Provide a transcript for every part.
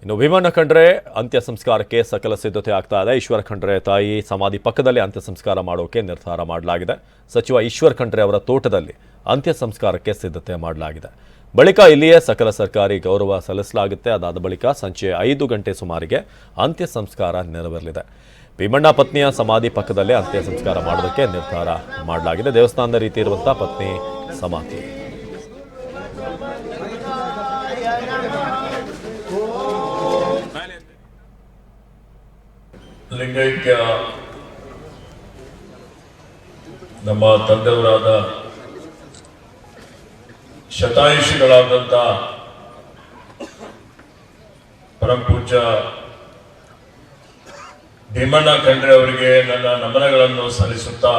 ಇನ್ನು ಭೀಮಣ್ಣ ಖಂಡ್ರೆ ಅಂತ್ಯ ಸಂಸ್ಕಾರಕ್ಕೆ ಸಕಲ ಸಿದ್ಧತೆ ಆಗ್ತಾ ಇದೆ. ಈಶ್ವರ ಖಂಡ್ರೆ ತಾಯಿ ಸಮಾಧಿ ಪಕ್ಕದಲ್ಲಿ ಅಂತ್ಯ ಸಂಸ್ಕಾರ ಮಾಡೋಕೆ ನಿರ್ಧಾರ ಮಾಡಲಾಗಿದೆ. ಸಚಿವ ಈಶ್ವರ ಖಂಡ್ರೆ ಅವರ ತೋಟದಲ್ಲಿ ಅಂತ್ಯ ಸಂಸ್ಕಾರಕ್ಕೆ ಸಿದ್ಧತೆ ಮಾಡಲಾಗಿದೆ. ಬಳಿಕ ಇಲ್ಲಿಯೇ ಸಕಲ ಸರ್ಕಾರಿ ಗೌರವ ಸಲ್ಲಿಸಲಾಗುತ್ತೆ. ಅದಾದ ಬಳಿಕ ಸಂಜೆ 5 ಗಂಟೆ ಸುಮಾರಿಗೆ ಅಂತ್ಯ ಸಂಸ್ಕಾರ ನೆರವೇರಲಿದೆ. ಭೀಮಣ್ಣ ಪತ್ನಿಯ ಸಮಾಧಿ ಪಕ್ಕದಲ್ಲೇ ಅಂತ್ಯ ಸಂಸ್ಕಾರ ಮಾಡೋದಕ್ಕೆ ನಿರ್ಧಾರ ಮಾಡಲಾಗಿದೆ. ದೇವಸ್ಥಾನದ ರೀತಿ ಇರುವಂತಹ ಪತ್ನಿ ಸಮಾಧಿ. ಲಿಂಗೈಕ್ಯ ನಮ್ಮ ತಂದೆಯವರಾದ ಶತಾಯುಷಿಗಳಾದಂಥ ಪರಮಪೂಜ್ಯ ಭೀಮಣ್ಣ ಖಂಡ್ರೆ ಅವರಿಗೆ ನನ್ನ ನಮನಗಳನ್ನು ಸಲ್ಲಿಸುತ್ತಾ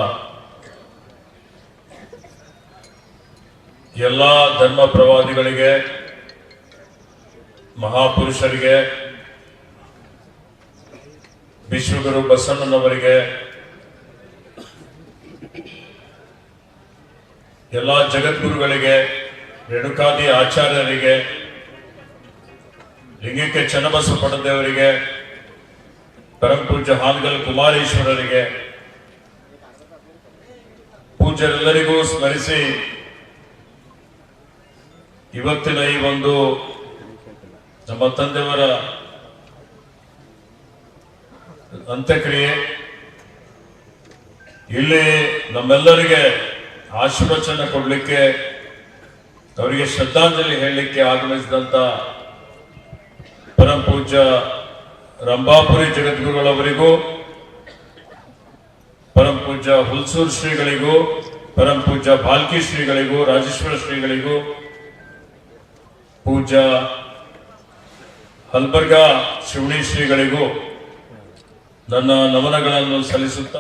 ಎಲ್ಲ ಧರ್ಮ ಪ್ರವಾದಿಗಳಿಗೆ, ಮಹಾಪುರುಷರಿಗೆ, ವಿಶ್ವಗುರು ಬಸವಣ್ಣನವರಿಗೆ, ಎಲ್ಲ ಜಗದ್ಗುರುಗಳಿಗೆ, ರೇಣುಕಾದಿ ಆಚಾರ್ಯರಿಗೆ, ಲಿಂಗೈಕ್ಯ ಚನ್ನಬಸವ ಪಂಡದೇವರಿಗೆ, ಪರಮಪೂಜ್ಯ ಹಾನಗಲ್ ಕುಮಾರೇಶ್ವರರಿಗೆ, ಪೂಜ್ಯರೆಲ್ಲರಿಗೂ ಸ್ಮರಿಸಿ ಇವತ್ತಿನ ಈ ಒಂದು ನಮ್ಮ ತಂದೆಯವರ ಅಂತ್ಯಕ್ರಿಯೆ ಇಲ್ಲಿ ನಮ್ಮೆಲ್ಲರಿಗೆ ಆಶೀರ್ವಚನ ಕೊಡಲಿಕ್ಕೆ, ಅವರಿಗೆ ಶ್ರದ್ಧಾಂಜಲಿ ಹೇಳಲಿಕ್ಕೆ ಆಗಮಿಸಿದಂತ ಪರಮ ಪೂಜ್ಯ ರಂಭಾಪುರಿ ಜಗದ್ಗುರುಗಳವರಿಗೂ, ಪರಮ ಪೂಜ್ಯ ಹುಲ್ಸೂರು ಶ್ರೀಗಳಿಗೂ, ಪರಮ ಪೂಜ್ಯ ಬಾಲ್ಕಿ ಶ್ರೀಗಳಿಗೂ, ರಾಜೇಶ್ವರ ಶ್ರೀಗಳಿಗೂ, ಪೂಜ್ಯ ಹಲ್ಬರ್ಗಾ ಶಿವಣಿ ಶ್ರೀಗಳಿಗೂ ನನ್ನ ನಮನಗಳನ್ನು ಸಲ್ಲಿಸುತ್ತಾ